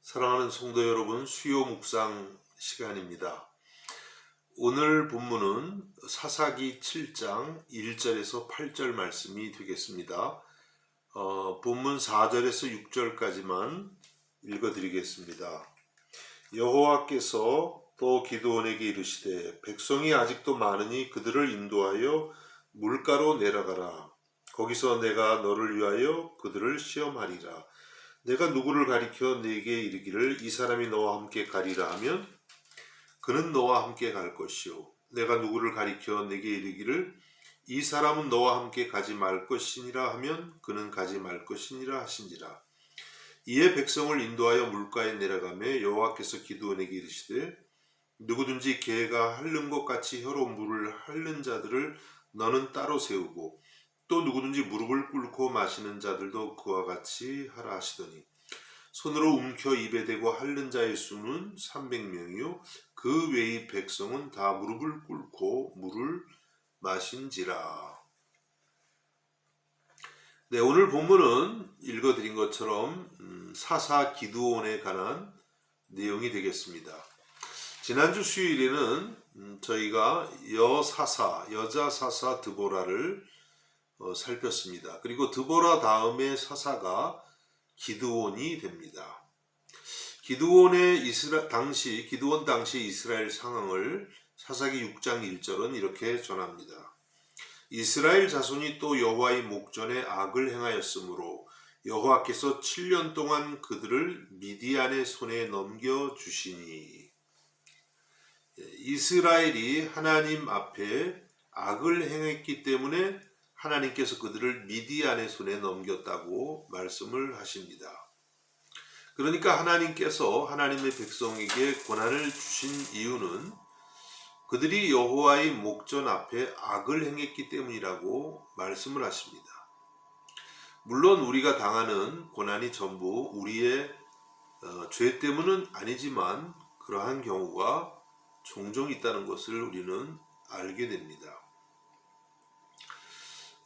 사랑하는 성도 여러분, 수요 묵상 시간입니다. 오늘 본문은 사사기 7장 1절에서 8절 말씀이 되겠습니다. 본문 4절에서 6절까지만 읽어드리겠습니다. 여호와께서 또 기드온에게 이르시되 백성이 아직도 많으니 그들을 인도하여 물가로 내려가라. 거기서 내가 너를 위하여 그들을 시험하리라. 내가 누구를 가리켜 네게 이르기를 이 사람이 너와 함께 가리라 하면 그는 너와 함께 갈 것이요 내가 누구를 가리켜 네게 이르기를 이 사람은 너와 함께 가지 말 것이니라 하면 그는 가지 말 것이니라 하신지라. 이에 백성을 인도하여 물가에 내려가매 여호와께서 기드온에게 이르시되 누구든지 개가 핥는 것 같이 혀로 물을 핥는 자들을 너는 따로 세우고 또 누구든지 무릎을 꿇고 마시는 자들도 그와 같이 하라 하시더니 손으로 움켜 입에 대고 핥는 자의 수는 300명이요 그 외의 백성은 다 무릎을 꿇고 물을 마신지라. 네, 오늘 본문은 읽어드린 것처럼 사사 기드온에 관한 내용이 되겠습니다. 지난주 수요일에는 저희가 여자 사사 드보라를 살폈습니다. 그리고 드보라 다음에 사사가 기드온이 됩니다. 기드온 당시 이스라엘 상황을 사사기 6장 1절은 이렇게 전합니다. 이스라엘 자손이 또 여호와의 목전에 악을 행하였으므로 여호와께서 7년 동안 그들을 미디안의 손에 넘겨주시니. 이스라엘이 하나님 앞에 악을 행했기 때문에 하나님께서 그들을 미디안의 손에 넘겼다고 말씀을 하십니다. 그러니까 하나님께서 하나님의 백성에게 고난을 주신 이유는 그들이 여호와의 목전 앞에 악을 행했기 때문이라고 말씀을 하십니다. 물론 우리가 당하는 고난이 전부 우리의 죄 때문은 아니지만 그러한 경우가 종종 있다는 것을 우리는 알게 됩니다.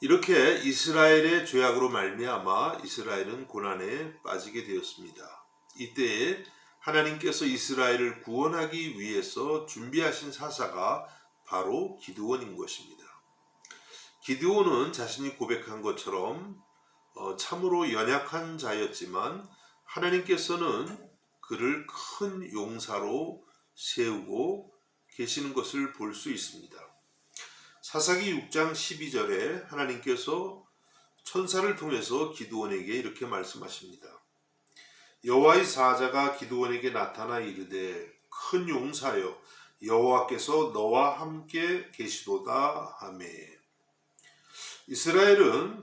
이렇게 이스라엘의 죄악으로 말미암아 이스라엘은 고난에 빠지게 되었습니다. 이때에 하나님께서 이스라엘을 구원하기 위해서 준비하신 사사가 바로 기드온인 것입니다. 기드온은 자신이 고백한 것처럼 참으로 연약한 자였지만 하나님께서는 그를 큰 용사로 세우고 계시는 것을 볼 수 있습니다. 사사기 6장 12절에 하나님께서 천사를 통해서 기드온에게 이렇게 말씀하십니다. 여호와의 사자가 기드온에게 나타나 이르되 큰 용사여 여호와께서 너와 함께 계시도다 하매. 이스라엘은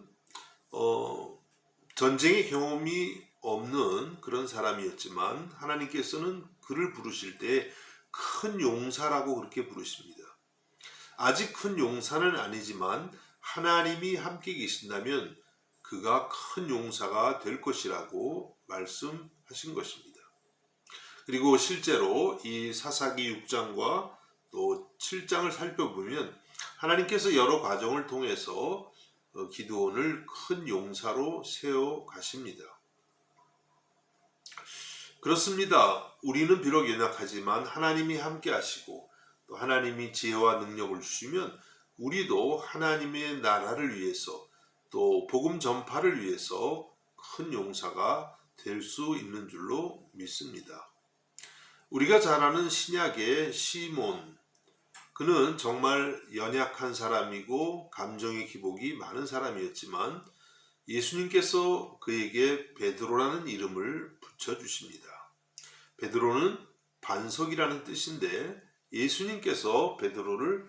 전쟁의 경험이 없는 그런 사람이었지만 하나님께서는 그를 부르실 때 큰 용사라고 그렇게 부르십니다. 아직 큰 용사는 아니지만 하나님이 함께 계신다면 그가 큰 용사가 될 것이라고 말씀하신 것입니다. 그리고 실제로 이 사사기 6장과 또 7장을 살펴보면 하나님께서 여러 과정을 통해서 기드온을 큰 용사로 세워 가십니다. 그렇습니다. 우리는 비록 연약하지만 하나님이 함께 하시고 또 하나님이 지혜와 능력을 주시면 우리도 하나님의 나라를 위해서 또 복음 전파를 위해서 큰 용사가 될 수 있는 줄로 믿습니다. 우리가 잘 아는 신약의 시몬, 그는 정말 연약한 사람이고 감정의 기복이 많은 사람이었지만 예수님께서 그에게 베드로라는 이름을 붙여주십니다. 베드로는 반석이라는 뜻인데 예수님께서 베드로를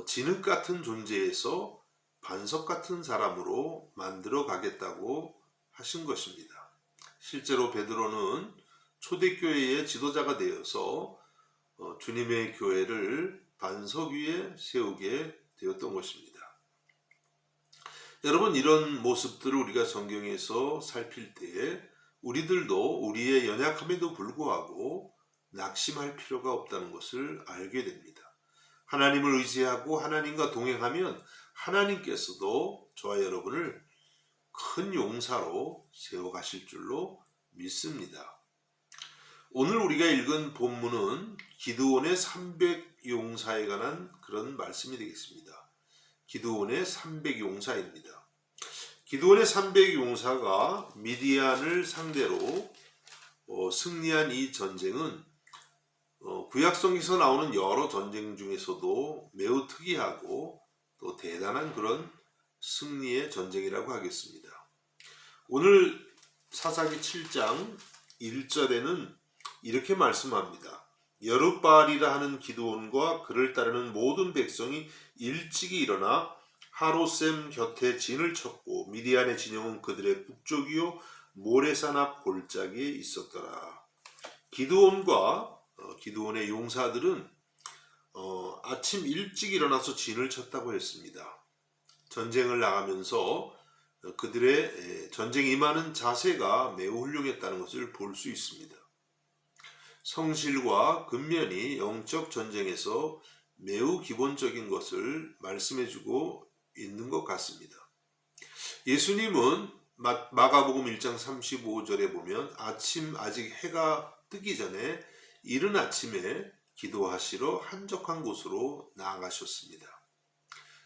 진흙 같은 존재에서 반석 같은 사람으로 만들어 가겠다고 하신 것입니다. 실제로 베드로는 초대교회의 지도자가 되어서 주님의 교회를 반석 위에 세우게 되었던 것입니다. 여러분, 이런 모습들을 우리가 성경에서 살필 때에 우리들도 우리의 연약함에도 불구하고 낙심할 필요가 없다는 것을 알게 됩니다. 하나님을 의지하고 하나님과 동행하면 하나님께서도 저와 여러분을 큰 용사로 세워가실 줄로 믿습니다. 오늘 우리가 읽은 본문은 기드온의 300용사에 관한 그런 말씀이 되겠습니다. 기드온의 300용사입니다. 기드온의 300용사가 미디안을 상대로 승리한 이 전쟁은 구약성에서 나오는 여러 전쟁 중에서도 매우 특이하고 또 대단한 그런 승리의 전쟁이라고 하겠습니다. 오늘 사사기 7장 1절에는 이렇게 말씀합니다. 여룻바알이라 하는 기드온과 그를 따르는 모든 백성이 일찍이 일어나 하롯셈 곁에 진을 쳤고 미디안의 진영은 그들의 북쪽이요 모레산 앞 골짜기에 있었더라. 기드온과 기드온의 용사들은 아침 일찍 일어나서 진을 쳤다고 했습니다. 전쟁을 나가면서 그들의 전쟁에 임하는 자세가 매우 훌륭했다는 것을 볼 수 있습니다. 성실과 근면이 영적 전쟁에서 매우 기본적인 것을 말씀해주고 있는 것 같습니다. 예수님은 마가복음 1장 35절에 보면 아직 해가 뜨기 전에 이른 아침에 기도하시러 한적한 곳으로 나아가셨습니다.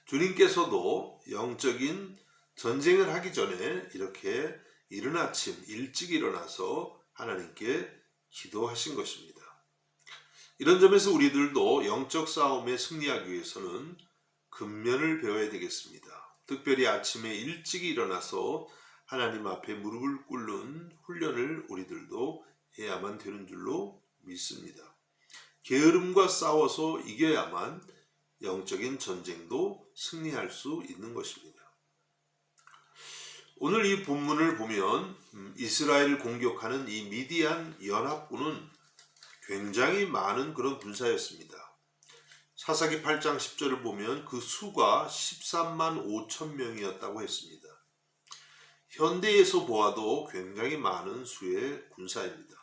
주님께서도 영적인 전쟁을 하기 전에 이렇게 이른 아침 일찍 일어나서 하나님께 기도하신 것입니다. 이런 점에서 우리들도 영적 싸움에 승리하기 위해서는 근면을 배워야 되겠습니다. 특별히 아침에 일찍 일어나서 하나님 앞에 무릎을 꿇는 훈련을 우리들도 해야만 되는 줄로 믿습니다. 게으름과 싸워서 이겨야만 영적인 전쟁도 승리할 수 있는 것입니다. 오늘 이 본문을 보면 이스라엘을 공격하는 이 미디안 연합군은 굉장히 많은 그런 군사였습니다. 사사기 8장 10절을 보면 그 수가 13만 5천 명이었다고 했습니다. 현대에서 보아도 굉장히 많은 수의 군사입니다.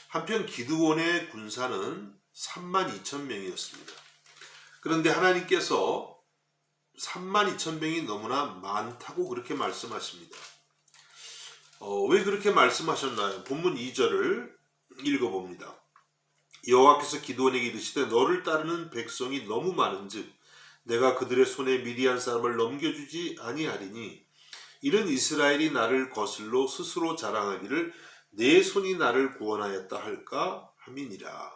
한편 기드온의 군사는 3만 2천 명이었습니다. 그런데 하나님께서 3만 2천 명이 너무나 많다고 그렇게 말씀하십니다. 왜 그렇게 말씀하셨나요? 본문 2절을 읽어봅니다. 여호와께서 기드온에게 이르시되 너를 따르는 백성이 너무 많은즉 내가 그들의 손에 미디안 사람을 넘겨주지 아니하리니 이는 이스라엘이 나를 거슬러 스스로 자랑하기를 내 손이 나를 구원하였다 할까 함이니라.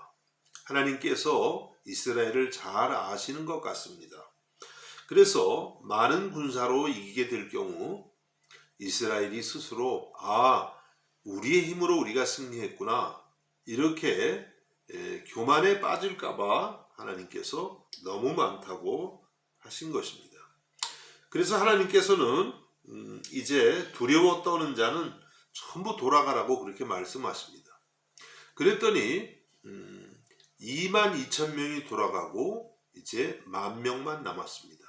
하나님께서 이스라엘을 잘 아시는 것 같습니다. 그래서 많은 군사로 이기게 될 경우 이스라엘이 스스로 우리의 힘으로 우리가 승리했구나 이렇게 교만에 빠질까봐 하나님께서 너무 많다고 하신 것입니다. 그래서 하나님께서는 이제 두려워 떠는 자는 전부 돌아가라고 그렇게 말씀하십니다. 그랬더니 2만 2천 명이 돌아가고 이제 10,000명만 남았습니다.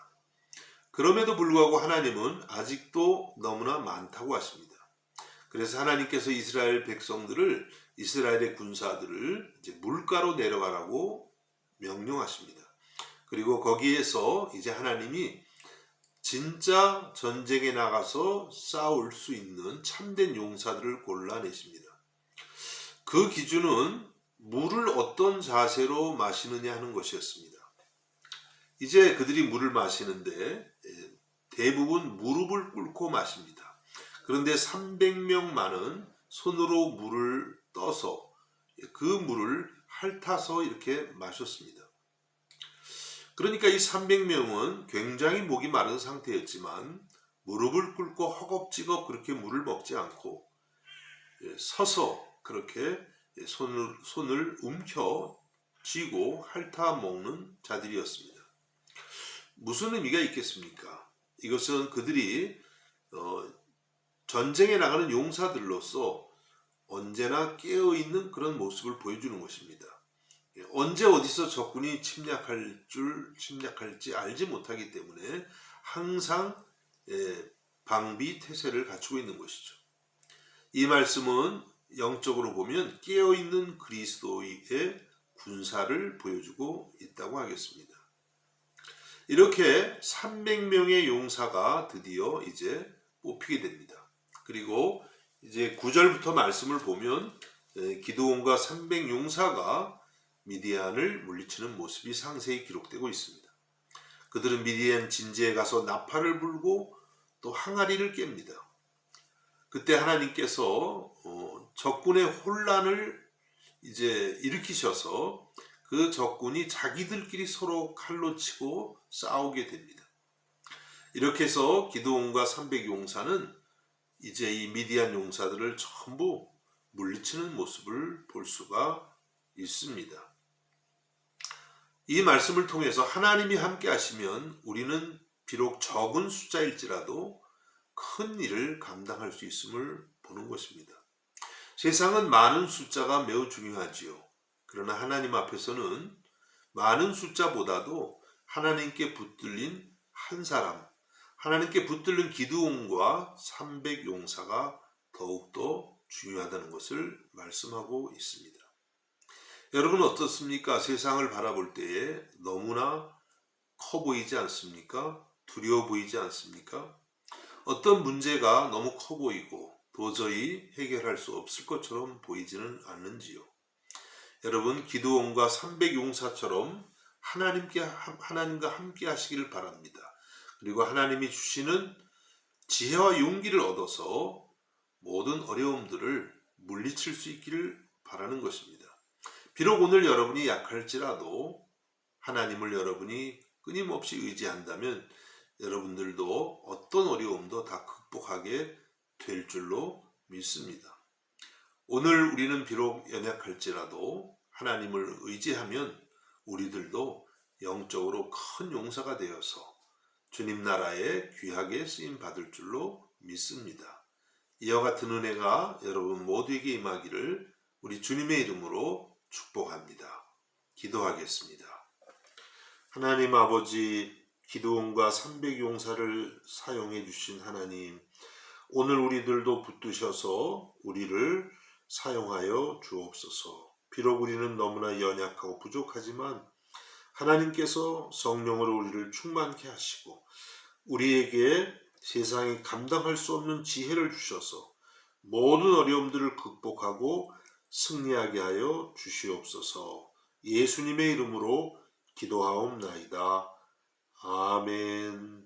그럼에도 불구하고 하나님은 아직도 너무나 많다고 하십니다. 그래서 하나님께서 이스라엘 백성들을 이스라엘의 군사들을 이제 물가로 내려가라고 명령하십니다. 그리고 거기에서 이제 하나님이 진짜 전쟁에 나가서 싸울 수 있는 참된 용사들을 골라내십니다. 그 기준은 물을 어떤 자세로 마시느냐 하는 것이었습니다. 이제 그들이 물을 마시는데 대부분 무릎을 꿇고 마십니다. 그런데 300명만은 손으로 물을 떠서 그 물을 핥아서 이렇게 마셨습니다. 그러니까 이 300명은 굉장히 목이 마른 상태였지만 무릎을 꿇고 허겁지겁 그렇게 물을 먹지 않고 서서 그렇게 손을 움켜 쥐고 핥아 먹는 자들이었습니다. 무슨 의미가 있겠습니까? 이것은 그들이 전쟁에 나가는 용사들로서 언제나 깨어있는 그런 모습을 보여주는 것입니다. 언제 어디서 적군이 침략할지 알지 못하기 때문에 항상 방비 태세를 갖추고 있는 것이죠. 이 말씀은 영적으로 보면 깨어있는 그리스도의 군사를 보여주고 있다고 하겠습니다. 이렇게 300명의 용사가 드디어 이제 뽑히게 됩니다. 그리고 이제 9절부터 말씀을 보면 기드온과 300 용사가 미디안을 물리치는 모습이 상세히 기록되고 있습니다. 그들은 미디안 진지에 가서 나팔을 불고 또 항아리를 깹니다. 그때 하나님께서 적군의 혼란을 이제 일으키셔서 그 적군이 자기들끼리 서로 칼로 치고 싸우게 됩니다. 이렇게 해서 기드온과 300 용사는 이제 이 미디안 용사들을 전부 물리치는 모습을 볼 수가 있습니다. 이 말씀을 통해서 하나님이 함께 하시면 우리는 비록 적은 숫자일지라도 큰 일을 감당할 수 있음을 보는 것입니다. 세상은 많은 숫자가 매우 중요하지요. 그러나 하나님 앞에서는 많은 숫자보다도 하나님께 붙들린 한 사람, 하나님께 붙들린 기드온과 300 용사가 더욱더 중요하다는 것을 말씀하고 있습니다. 여러분 어떻습니까? 세상을 바라볼 때에 너무나 커 보이지 않습니까? 두려워 보이지 않습니까? 어떤 문제가 너무 커 보이고 도저히 해결할 수 없을 것처럼 보이지는 않는지요. 여러분 기드온과 300 용사처럼 하나님과 함께 하시기를 바랍니다. 그리고 하나님이 주시는 지혜와 용기를 얻어서 모든 어려움들을 물리칠 수 있기를 바라는 것입니다. 비록 오늘 여러분이 약할지라도 하나님을 여러분이 끊임없이 의지한다면 여러분들도 어떤 어려움도 다 극복하게 될 줄로 믿습니다. 오늘 우리는 비록 연약할지라도 하나님을 의지하면 우리들도 영적으로 큰 용사가 되어서 주님 나라에 귀하게 쓰임 받을 줄로 믿습니다. 이와 같은 은혜가 여러분 모두에게 임하기를 우리 주님의 이름으로 축복합니다. 기도하겠습니다. 하나님 아버지, 기드온과 300 용사를 사용해 주신 하나님, 오늘 우리들도 붙드셔서 우리를 사용하여 주옵소서. 비록 우리는 너무나 연약하고 부족하지만 하나님께서 성령으로 우리를 충만케 하시고 우리에게 세상이 감당할 수 없는 지혜를 주셔서 모든 어려움들을 극복하고 승리하게 하여 주시옵소서. 예수님의 이름으로 기도하옵나이다. 아멘.